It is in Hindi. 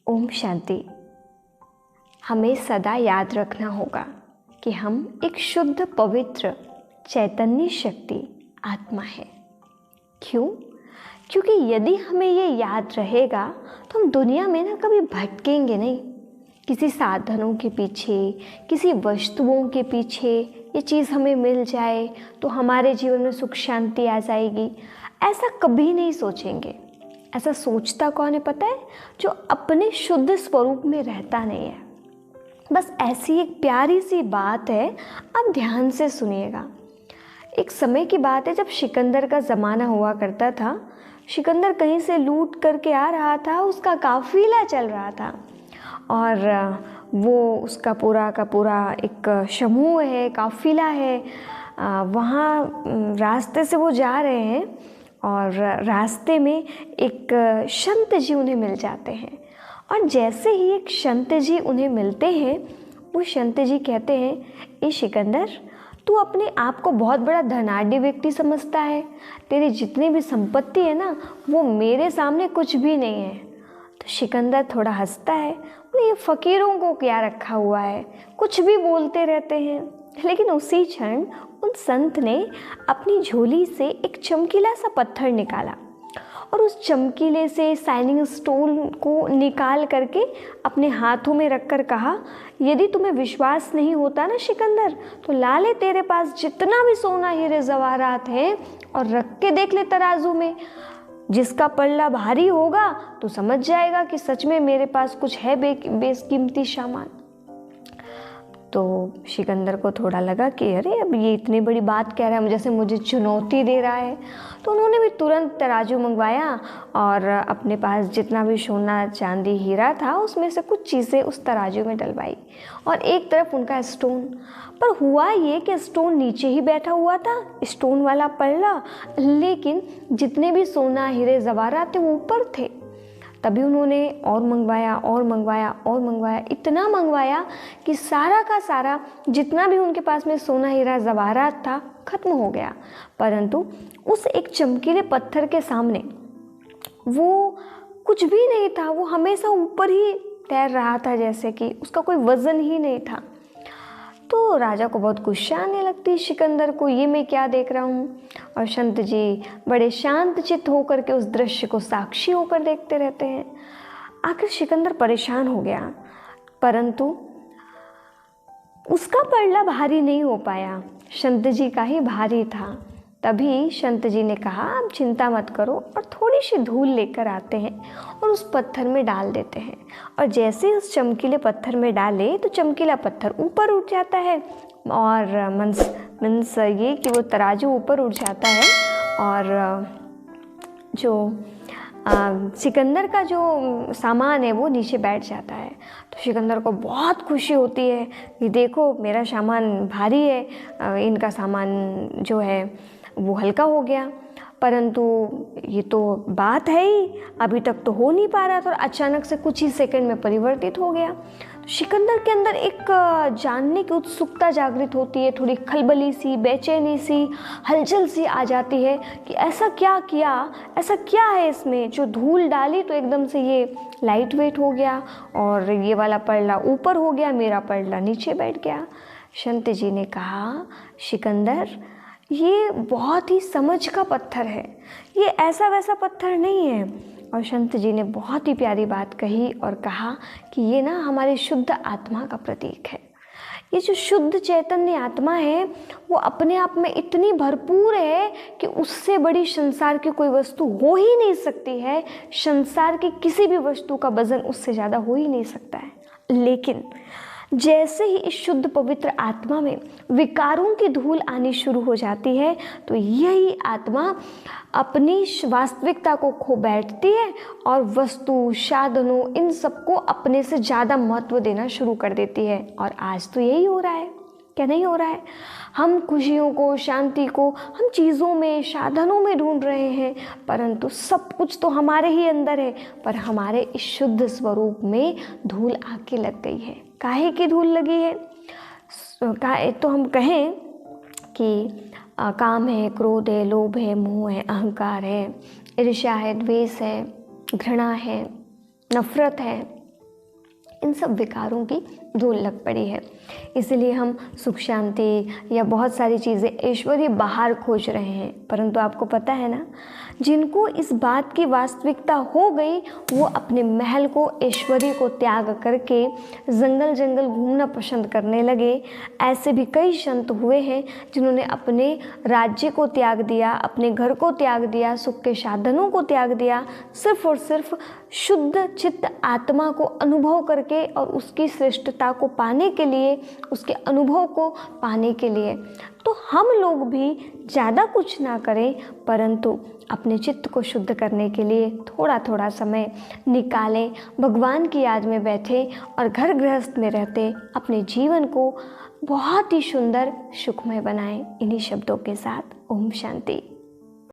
ओम शांति। हमें सदा याद रखना होगा कि हम एक शुद्ध पवित्र चैतन्य शक्ति आत्मा है। क्यों? क्योंकि यदि हमें ये याद रहेगा तो हम दुनिया में ना कभी भटकेंगे नहीं, किसी साधनों के पीछे, किसी वस्तुओं के पीछे। ये चीज़ हमें मिल जाए तो हमारे जीवन में सुख शांति आ जाएगी, ऐसा कभी नहीं सोचेंगे। ऐसा सोचता कौन है पता है? जो अपने शुद्ध स्वरूप में रहता नहीं है। बस ऐसी एक प्यारी सी बात है, आप ध्यान से सुनिएगा। एक समय की बात है जब सिकंदर का ज़माना हुआ करता था। सिकंदर कहीं से लूट करके आ रहा था, उसका काफ़िला चल रहा था और वो उसका पूरा का पूरा एक समूह है, काफ़िला है। वहाँ रास्ते से वो जा रहे हैं और रास्ते में एक संत जी उन्हें मिल जाते हैं। और जैसे ही एक संत जी उन्हें मिलते हैं, वो संत जी कहते हैं, ए सिकंदर, तू अपने आप को बहुत बड़ा धनाढ्य व्यक्ति समझता है। तेरी जितनी भी संपत्ति है ना, वो मेरे सामने कुछ भी नहीं है। तो सिकंदर थोड़ा हंसता है, ये फ़कीरों को क्या रखा हुआ है, कुछ भी बोलते रहते हैं। लेकिन उसी क्षण उन संत ने अपनी झोली से एक चमकीला सा पत्थर निकाला और उस चमकीले से शाइनिंग स्टोन को निकाल करके अपने हाथों में रखकर कहा, यदि तुम्हें विश्वास नहीं होता ना सिकंदर, तो ला ले तेरे पास जितना भी सोना हीरे जवाहरात है और रख के देख ले तराजू में। जिसका पल्ला भारी होगा तो समझ जाएगा कि सच में मेरे पास कुछ है बेकीमती सामान। तो सिकंदर को थोड़ा लगा कि अरे अब ये इतनी बड़ी बात कह रहा है, जैसे मुझे चुनौती दे रहा है। तो उन्होंने भी तुरंत तराजू मंगवाया और अपने पास जितना भी सोना चांदी हीरा था उसमें से कुछ चीज़ें उस तराजू में डलवाई और एक तरफ उनका स्टोन। पर हुआ ये कि स्टोन नीचे ही बैठा हुआ था, स्टोन वाला पल्ला, लेकिन जितने भी सोना हीरे जवाहरात थे वो ऊपर थे। तभी उन्होंने और मंगवाया और मंगवाया और मंगवाया, इतना मंगवाया कि सारा का सारा जितना भी उनके पास में सोना हीरा जवाहरात था खत्म हो गया। परंतु उस एक चमकीले पत्थर के सामने वो कुछ भी नहीं था। वो हमेशा ऊपर ही तैर रहा था, जैसे कि उसका कोई वजन ही नहीं था। तो राजा को बहुत गुस्सा आने लगती सिकंदर को, ये मैं क्या देख रहा हूँ। और संत जी बड़े शांत चित्त होकर के उस दृश्य को साक्षी होकर देखते रहते हैं। आखिर सिकंदर परेशान हो गया, परंतु उसका पल्ला भारी नहीं हो पाया, संत जी का ही भारी था। तभी संत जी ने कहा, आप चिंता मत करो और थोड़ी सी धूल लेकर आते हैं और उस पत्थर में डाल देते हैं। और जैसे उस चमकीले पत्थर में डाले तो चमकीला पत्थर ऊपर उठ जाता है और मंस ये कि वो तराजू ऊपर उठ जाता है और जो सिकंदर का जो सामान है वो नीचे बैठ जाता है। तो सिकंदर को बहुत खुशी होती है कि देखो मेरा सामान भारी है, इनका सामान जो है वो हल्का हो गया। परंतु ये तो बात है ही, अभी तक तो हो नहीं पा रहा था और अचानक से कुछ ही सेकंड में परिवर्तित हो गया। तो सिकंदर के अंदर एक जानने की उत्सुकता जागृत होती है, थोड़ी खलबली सी, बेचैनी सी, हलचल सी आ जाती है कि ऐसा क्या किया, ऐसा क्या है इसमें, जो धूल डाली तो एकदम से ये लाइट वेट हो गया और ये वाला पल्ला ऊपर हो गया, मेरा पल्ला नीचे बैठ गया। संत जी ने कहा, सिकंदर ये बहुत ही समझ का पत्थर है, ये ऐसा वैसा पत्थर नहीं है। और संत जी ने बहुत ही प्यारी बात कही और कहा कि ये ना हमारे शुद्ध आत्मा का प्रतीक है। ये जो शुद्ध चैतन्य आत्मा है वो अपने आप में इतनी भरपूर है कि उससे बड़ी संसार की कोई वस्तु हो ही नहीं सकती है। संसार की किसी भी वस्तु का वजन उससे ज़्यादा हो ही नहीं सकता है। लेकिन जैसे ही इस शुद्ध पवित्र आत्मा में विकारों की धूल आनी शुरू हो जाती है तो यही आत्मा अपनी वास्तविकता को खो बैठती है और वस्तु, साधनों, इन सबको अपने से ज़्यादा महत्व देना शुरू कर देती है। और आज तो यही हो रहा है, क्या नहीं हो रहा है? हम खुशियों को, शांति को हम चीज़ों में, साधनों में ढूंढ रहे हैं, परंतु सब कुछ तो हमारे ही अंदर है। पर हमारे इस शुद्ध स्वरूप में धूल आके लग गई है। काहे की धूल लगी है? तो हम कहें कि काम है, क्रोध है, लोभ है, मोह है, अहंकार है, ईर्ष्या है, द्वेष है, घृणा है, नफरत है, इन सब विकारों की धूल लग पड़ी है। इसलिए हम सुख शांति या बहुत सारी चीज़ें ऐश्वर्य बाहर खोज रहे हैं। परंतु आपको पता है ना, जिनको इस बात की वास्तविकता हो गई वो अपने महल को, ऐश्वर्य को त्याग करके जंगल जंगल घूमना पसंद करने लगे। ऐसे भी कई संत हुए हैं जिन्होंने अपने राज्य को त्याग दिया, अपने घर को त्याग दिया, सुख के साधनों को त्याग दिया, सिर्फ और सिर्फ शुद्ध चित्त आत्मा को अनुभव करके और उसकी श्रेष्ठता को पाने के लिए, उसके अनुभव को पाने के लिए। तो हम लोग भी ज़्यादा कुछ ना करें, परंतु अपने चित्त को शुद्ध करने के लिए थोड़ा थोड़ा समय निकालें, भगवान की याद में बैठे और घर गृहस्थ में रहते अपने जीवन को बहुत ही सुंदर सुखमय बनाएं। इन्हीं शब्दों के साथ ओम शांति।